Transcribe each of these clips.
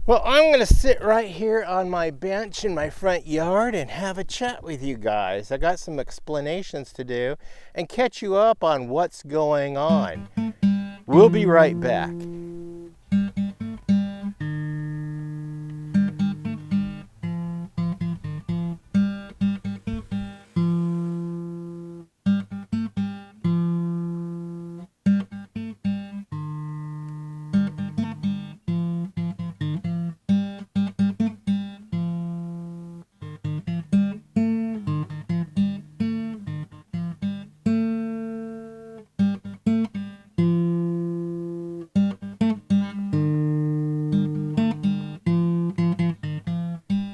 Well, I'm going to sit right here on my bench in my front yard and have a chat with you guys. I got some explanations to do and catch you up on what's going on. We'll be right back.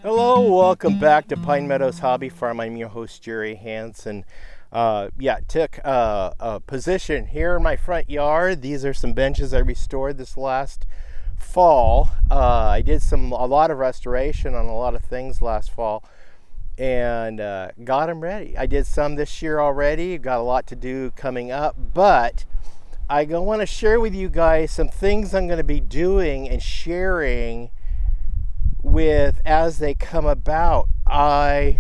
Hello, welcome back to Pine Meadows Hobby Farm. I'm your host, Jerry Hansen. Took a position here in my front yard. These are some benches I restored this last fall. I did a lot of restoration on a lot of things last fall and got them ready. I did some this year already. Got a lot to do coming up, but I want to share with you guys some things I'm going to be doing and sharing with as they come about. I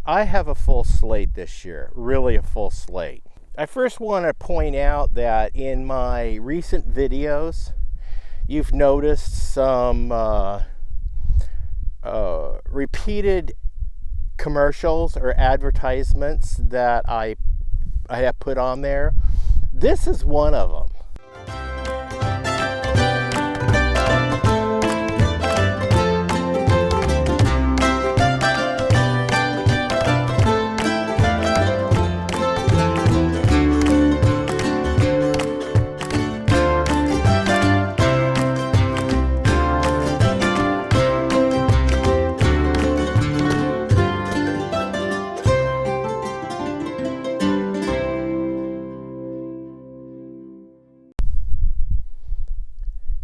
have a full slate this year, really a full slate. I first want to point out that in my recent videos, you've noticed some repeated commercials or advertisements that I have put on there. This is one of them.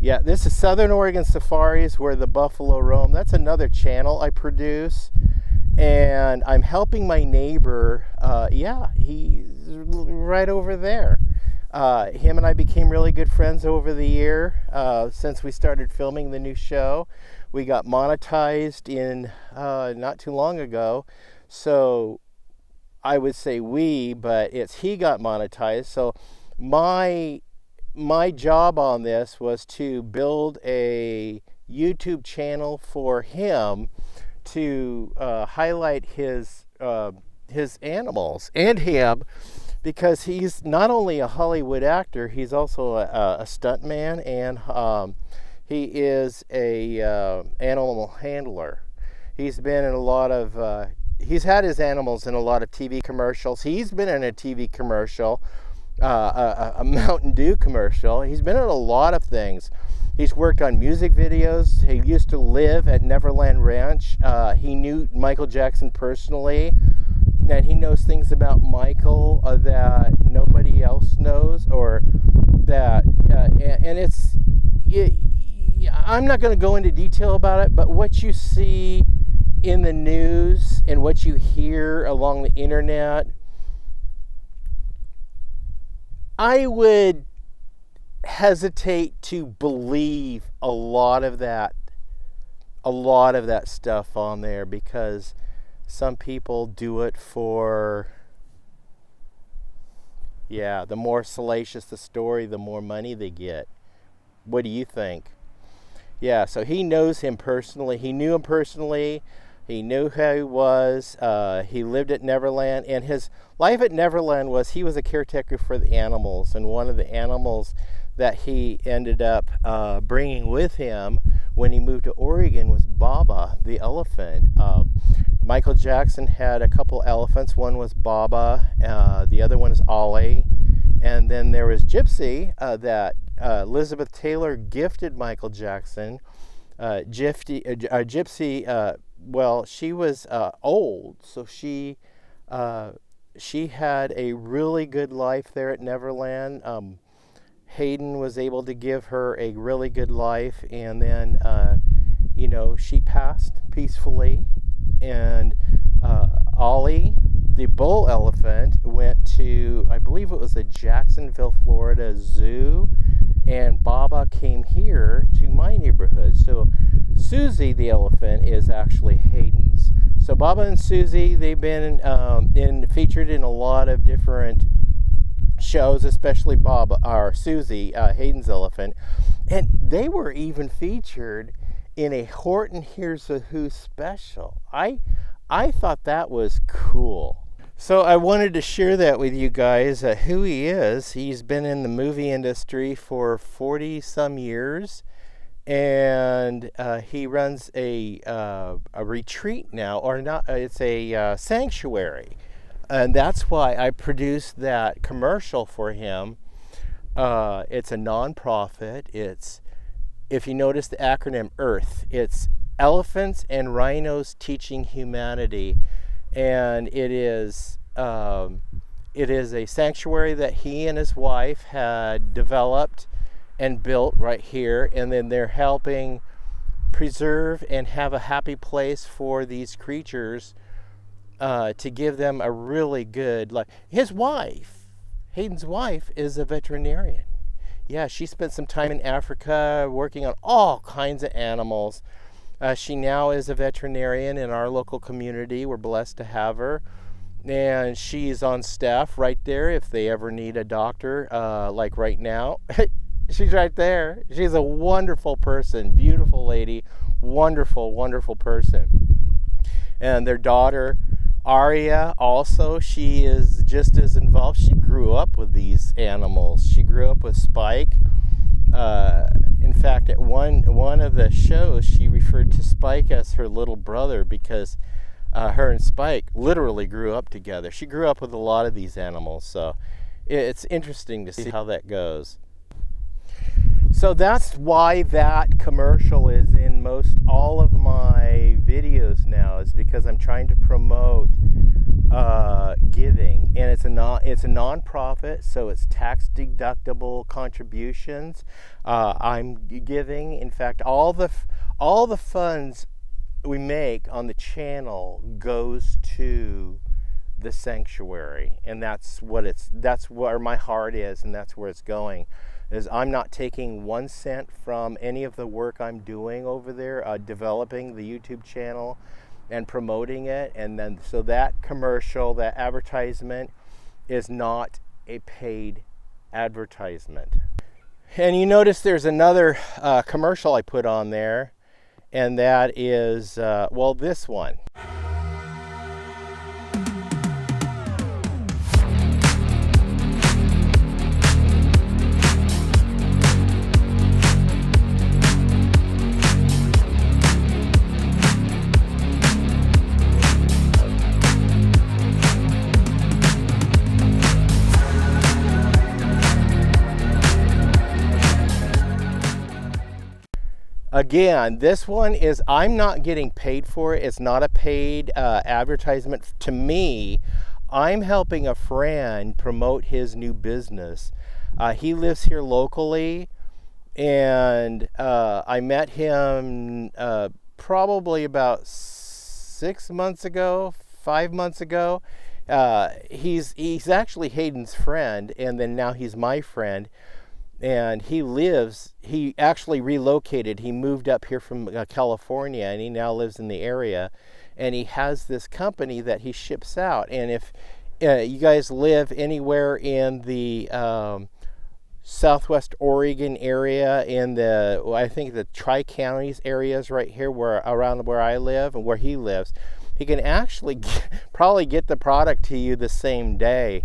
Yeah, this is Southern Oregon Safaris where the buffalo roam. That's another channel I produce. And I'm helping my neighbor. He's right over there. Him and I became really good friends over the year since we started filming the new show. We got monetized in not too long ago. So I would say but he got monetized. So my job on this was to build a YouTube channel for him to highlight his animals and him, because he's not only a Hollywood actor, he's also a stuntman, and he is a animal handler. He's been in a lot of he's had his animals in a lot of TV commercials. He's been in a TV commercial, a Mountain Dew commercial. He's been in a lot of things. He's worked on music videos. He used to live at Neverland Ranch. He knew Michael Jackson personally, and he knows things about Michael that nobody else knows, or that, I'm not going to go into detail about it, but what you see in the news and what you hear along the internet, I would hesitate to believe a lot of that stuff on there, because some people do it for, the more salacious the story, the more money they get. What do you think? Yeah, so he knows him personally. He knew him personally. He knew who he was. He lived at Neverland, and his life at Neverland was he was a caretaker for the animals, and one of the animals that he ended up bringing with him when he moved to Oregon was Baba, the elephant. Michael Jackson had a couple elephants. One was Baba, the other one is Ollie, and then there was Gypsy that Elizabeth Taylor gifted Michael Jackson. Gypsy, she was old, so she had a really good life there at Neverland. Hayden was able to give her a really good life, and then she passed peacefully. And Ollie, the bull elephant, went to, I believe it was the Jacksonville, Florida zoo, and Baba came here to my neighborhood. So Susie the elephant is actually Hayden's. So Baba and Susie, they've been featured in a lot of different shows, especially Susie, Hayden's elephant, and they were even featured in a Horton Hears a Who special. I thought that was cool. So I wanted to share that with you guys, who he is. He's been in the movie industry for 40 some years, and he runs a retreat now, or not, it's a sanctuary. And that's why I produced that commercial for him. It's a nonprofit. It's, if you notice the acronym EARTH, it's Elephants and Rhinos Teaching Humanity. And it is a sanctuary that he and his wife had developed and built right here. And then they're helping preserve and have a happy place for these creatures, to give them a really good life. His wife, Hayden's wife, is a veterinarian. Yeah, she spent some time in Africa working on all kinds of animals. She now is a veterinarian in our local community. We're blessed to have her. And she's on staff right there if they ever need a doctor, like right now. She's right there. She's a wonderful person, beautiful lady, wonderful, wonderful person. And their daughter, Aria, also, she is just as involved. She grew up with these animals. She grew up with Spike. In fact, at one of the shows, she referred to Spike as her little brother because her and Spike literally grew up together. She grew up with a lot of these animals, so it's interesting to see how that goes. So that's why that commercial is in most all of my videos now, is because I'm trying to promote giving, and it's a nonprofit, so it's tax deductible contributions. I'm giving, in fact, all the funds we make on the channel goes to the sanctuary, and that's where my heart is, and that's where it's going. Is I'm not taking 1 cent from any of the work I'm doing over there, developing the YouTube channel and promoting it. And then, so that commercial, that advertisement is not a paid advertisement. And you notice there's another commercial I put on there, and that is, well, this one. Again, this one is, I'm not getting paid for it. It's not a paid advertisement to me. I'm helping a friend promote his new business. He lives here locally, and I met him probably about 5 months ago. He's actually Hayden's friend, and then now he's my friend. And he actually relocated. He moved up here from California, and he now lives in the area. And he has this company that he ships out. And if you guys live anywhere in the Southwest Oregon area, in I think the Tri-Counties areas right here, around where I live and where he lives, he can actually probably get the product to you the same day.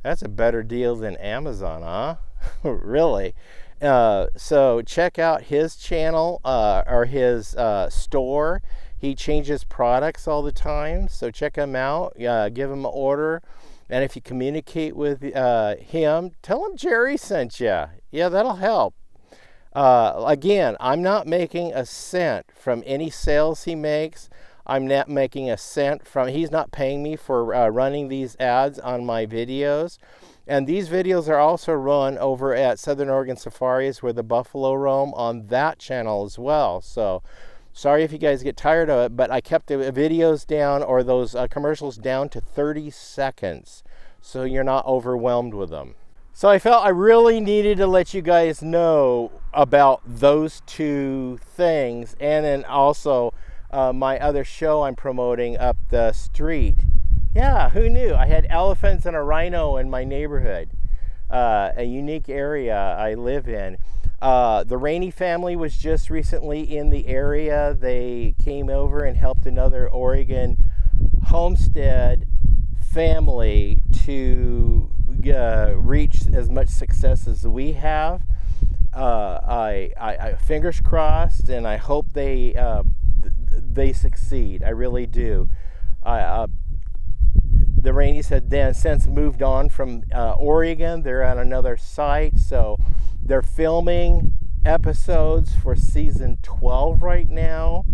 That's a better deal than Amazon, huh? Really. So check out his channel or his store. He changes products all the time, so check him out. Give him an order, and if you communicate with him, tell him Jerry sent you. Yeah, that'll help. Again, I'm not making a cent from any sales he makes. I'm not making a cent from, he's not paying me for running these ads on my videos. And these videos are also run over at Southern Oregon Safaris, where the buffalo roam, on that channel as well. So sorry if you guys get tired of it, but I kept the videos down, or those commercials down, to 30 seconds, so you're not overwhelmed with them. So I felt I really needed to let you guys know about those two things, and then also my other show I'm promoting up the street. Yeah, who knew? I had elephants and a rhino in my neighborhood, a unique area I live in. The Rainey family was just recently in the area. They came over and helped another Oregon homestead family to reach as much success as we have. I fingers crossed, and I hope they succeed. I really do. The Rainies had then since moved on from Oregon. They're at another site, so they're filming episodes for season 12 right now.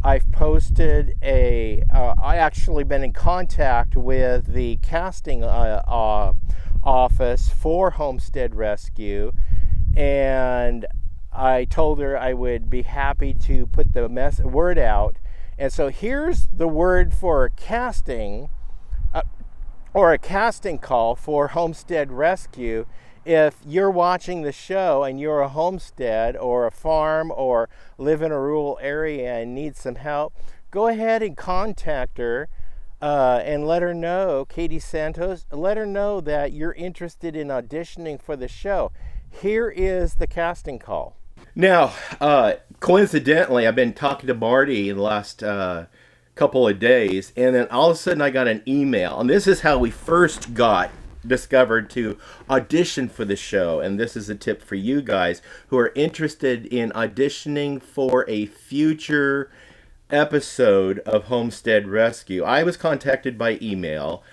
I've posted I actually been in contact with the casting office for Homestead Rescue, and I told her I would be happy to put the word out. And so here's the word for casting, or a casting call for Homestead Rescue. If you're watching the show and you're a homestead or a farm or live in a rural area and need some help, go ahead and contact her and let her know, Katie Santos, let her know that you're interested in auditioning for the show. Here is the casting call. Now, coincidentally, I've been talking to Marty in the last couple of days, and then all of a sudden I got an email, and this is how we first got discovered to audition for the show. And this is a tip for you guys who are interested in auditioning for a future episode of Homestead Rescue. I was contacted by email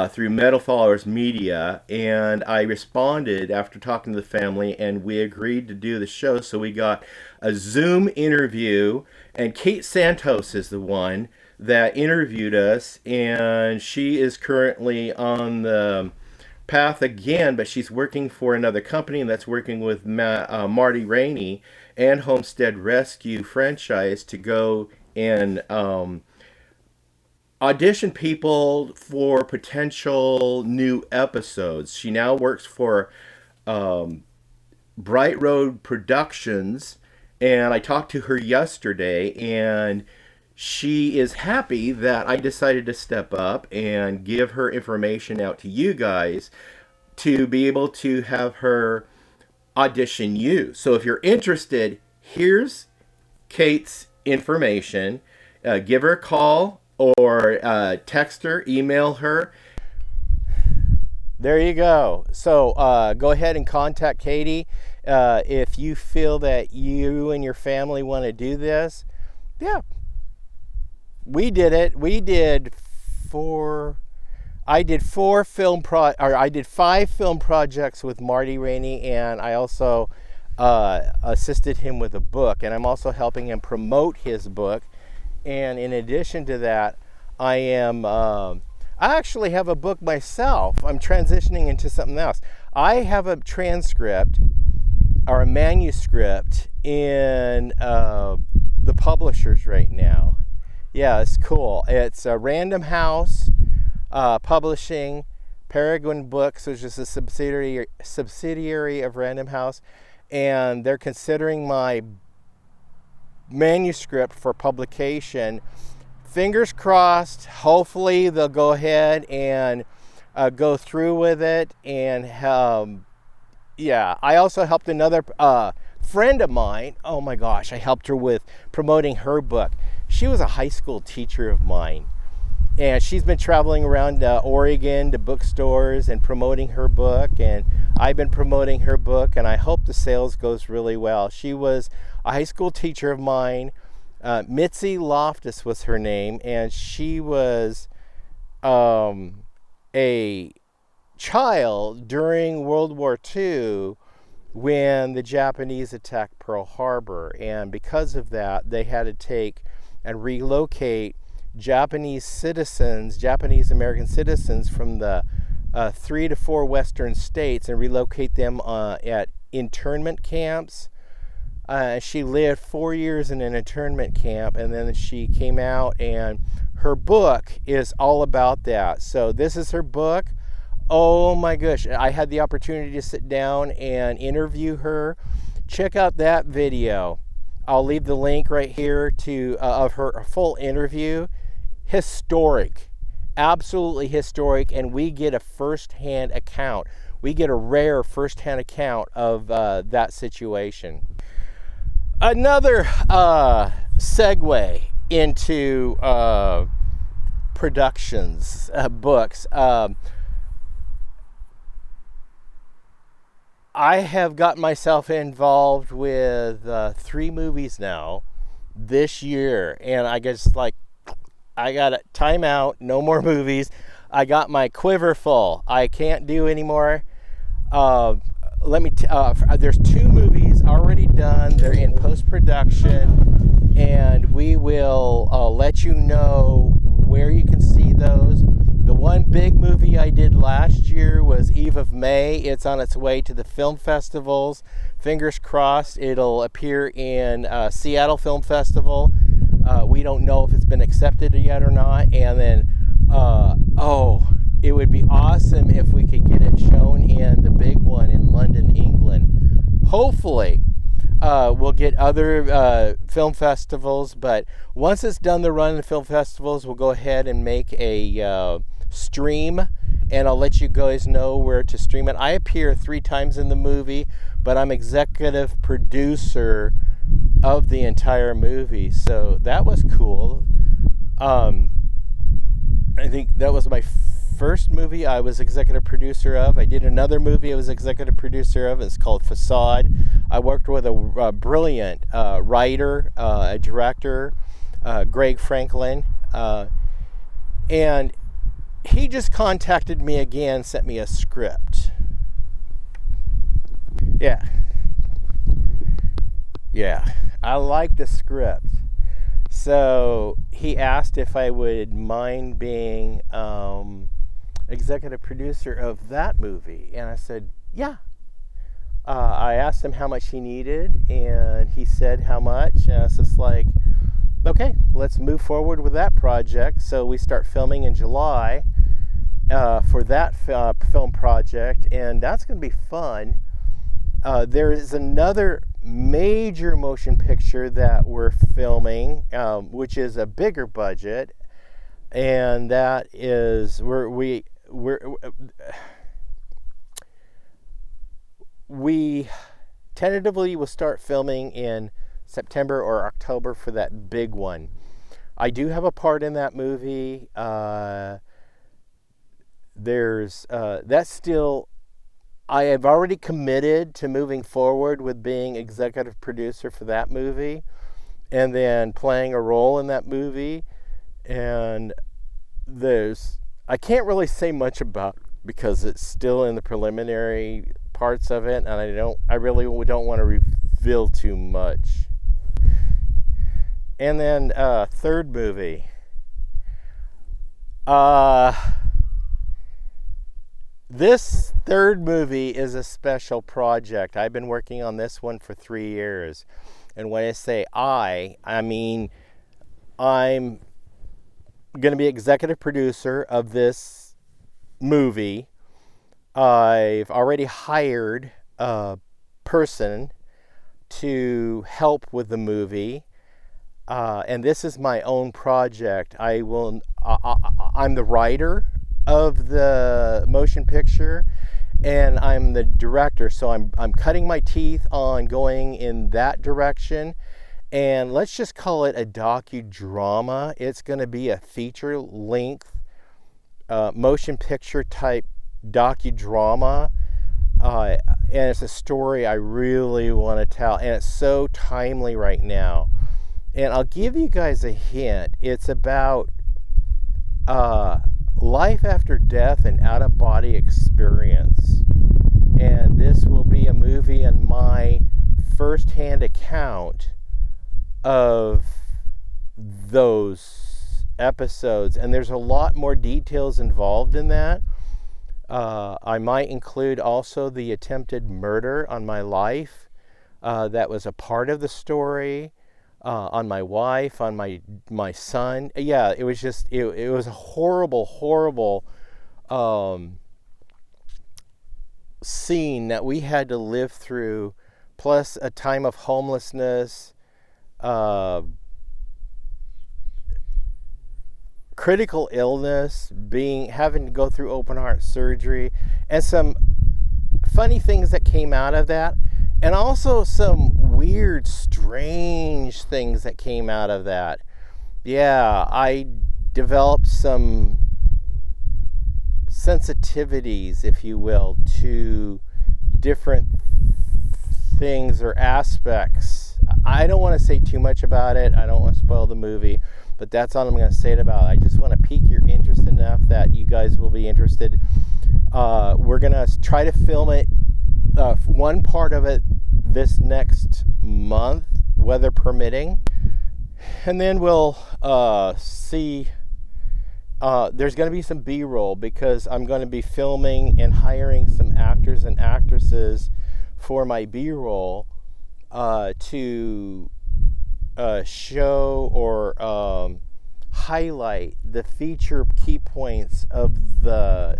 through Metal Followers Media, and I responded after talking to the family, and we agreed to do the show. So we got a Zoom interview, and Kate Santos is the one that interviewed us, and she is currently on the path again, but she's working for another company that's working with Marty Rainey and Homestead Rescue franchise to go and audition people for potential new episodes. She now works for Bright Road Productions, and I talked to her yesterday, and she is happy that I decided to step up and give her information out to you guys to be able to have her audition you. So if you're interested, here's Kate's information. Give her a call or text her, email her. There you go. So go ahead and contact Katie if you feel that you and your family want to do this. Yeah. We did it. I did 5 film projects with Marty Rainey, and I also assisted him with a book, and I'm also helping him promote his book. And in addition to that, I actually have a book myself. I'm transitioning into something else. I have a transcript or a manuscript in the publishers right now. Yeah, it's cool. It's a Random House Publishing, Peregrine Books, which is a subsidiary of Random House, and they're considering my manuscript for publication. Fingers crossed. Hopefully they'll go ahead and go through with it. And yeah, I also helped another friend of mine. Oh my gosh, I helped her with promoting her book. She was a high school teacher of mine, and she's been traveling around Oregon to bookstores and promoting her book, and I've been promoting her book, and I hope the sales goes really well. She was a high school teacher of mine. Mitzi Loftus was her name, and she was a child during World War II when the Japanese attacked Pearl Harbor, and because of that, they had to take and relocate Japanese American citizens from the 3 to 4 western states and relocate them at internment camps. She lived 4 years in an internment camp, and then she came out, and her book is all about that. So this is her book. Oh my gosh, I had the opportunity to sit down and interview her, check out that video. I'll leave the link right here to of her full interview. Historic, absolutely historic, and we get a first-hand account. We get a rare first-hand account of that situation. Another segue into productions, books. I have gotten myself involved with 3 movies now this year, and I guess I got a timeout, no more movies. I got my quiver full. I can't do anymore. There's 2 movies already done. They're in post-production, and we will let you know where you can see those. The one big movie I did last year was Eve of May. It's on its way to the film festivals. Fingers crossed it'll appear in Seattle Film Festival. We don't know if it's been accepted yet or not. And then, it would be awesome if we could get it shown in the big one in London, England. Hopefully, we'll get other film festivals, but once it's done the run in the film festivals, we'll go ahead and make a stream, and I'll let you guys know where to stream it. I appear 3 times in the movie, but I'm executive producer of the entire movie, so that was cool. I think that was my first movie I was executive producer of. I did another movie I was executive producer of. It's called Facade. I worked with a brilliant writer, a director, Greg Franklin, and he just contacted me again, sent me a script. Yeah, I like the script. So he asked if I would mind being executive producer of that movie, and I said, yeah. I asked him how much he needed, and he said how much, and I was just like, okay, let's move forward with that project. So we start filming in July for that film project, and that's going to be fun. There is another major motion picture that we're filming, which is a bigger budget, and that is we tentatively will start filming in September or October for that big one. I do have a part in that movie. That's still, I have already committed to moving forward with being executive producer for that movie and then playing a role in that movie. And I can't really say much about, because it's still in the preliminary parts of it, and I really don't want to reveal too much. And then third movie. This third movie is a special project. I've been working on this one for 3 years. And when I say I mean I'm going to be executive producer of this movie. I've already hired a person to help with the movie. And this is my own project. I'm the writer of the motion picture, and I'm the director, so I'm cutting my teeth on going in that direction. And let's just call it a docudrama. It's going to be a feature-length motion picture type docudrama, and it's a story I really want to tell, and it's so timely right now. And I'll give you guys a hint. It's about life after death and out-of-body experience. And this will be a movie in my first-hand account of those episodes. And there's a lot more details involved in that. I might include also the attempted murder on my life that was a part of the story. On my wife, on my son. Yeah, it was just, it was a horrible scene that we had to live through plus a time of homelessness, critical illness, having to go through open heart surgery, and some funny things that came out of that, and also some weird, strange things that came out of that. Yeah, I developed some sensitivities, if you will, to different things or aspects. I don't want to say too much about it. I don't want to spoil the movie, but that's all I'm going to say about it. I just want to pique your interest enough that you guys will be interested. We're going to try to film it, one part of it this next month, weather permitting. And then we'll see. There's going to be some B-roll because I'm going to be filming and hiring some actors and actresses for my B-roll to show or highlight the feature key points of the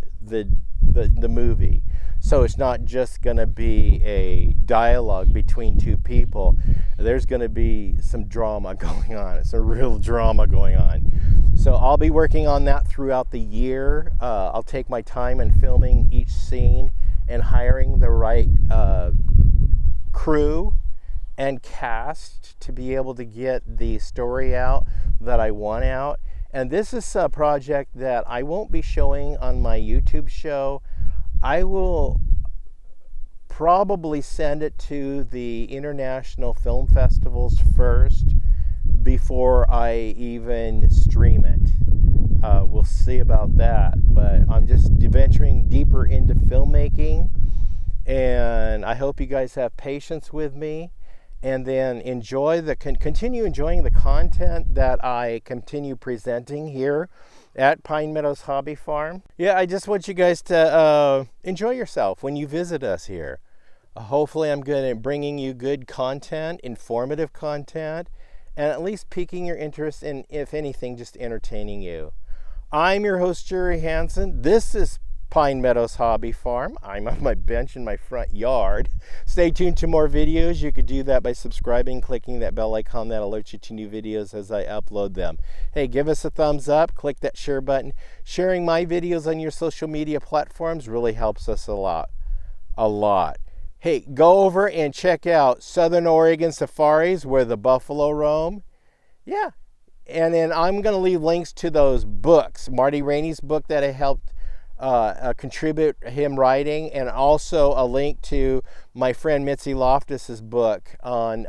movie. So it's not just going to be a dialogue between two people. There's going to be some drama going on. It's a real drama going on. So I'll be working on that throughout the year. I'll take my time in filming each scene and hiring the right crew and cast to be able to get the story out that I want out. And this is a project that I won't be showing on my YouTube show. I will probably send it to the international film festivals first before I even stream it. We'll see about that, but I'm just venturing deeper into filmmaking, and I hope you guys have patience with me, and then continue enjoying the content that I continue presenting here at Pine Meadows Hobby Farm. Yeah, I just want you guys to enjoy yourself when you visit us here. Hopefully I'm good at bringing you good content, informative content, and at least piquing your interest in, if anything, just entertaining you. I'm your host, Jerry Hansen. This is Pine Meadows Hobby Farm. I'm on my bench in my front yard. Stay tuned to more videos. You could do that by subscribing, clicking that bell icon that alerts you to new videos as I upload them. Hey, give us a thumbs up, click that share button. Sharing my videos on your social media platforms really helps us a lot. Hey, go over and check out Southern Oregon Safaris where the buffalo roam. Yeah, and then I'm going to leave links to those books. Marty Rainey's book that I helped contribute him writing, and also a link to my friend Mitzi Loftus's book on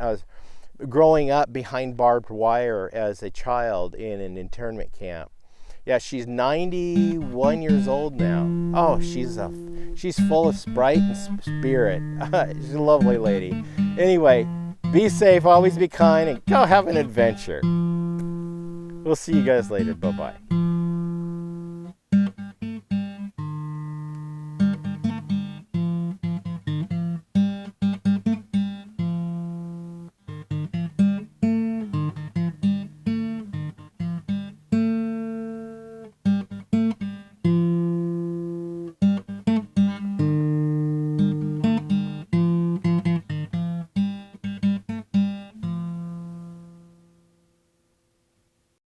growing up behind barbed wire as a child in an internment camp. Yeah, she's 91 years old now. Oh, she's full of sprite and spirit. She's a lovely lady. Anyway, be safe, always be kind, and go have an adventure. We'll see you guys later. Bye-bye.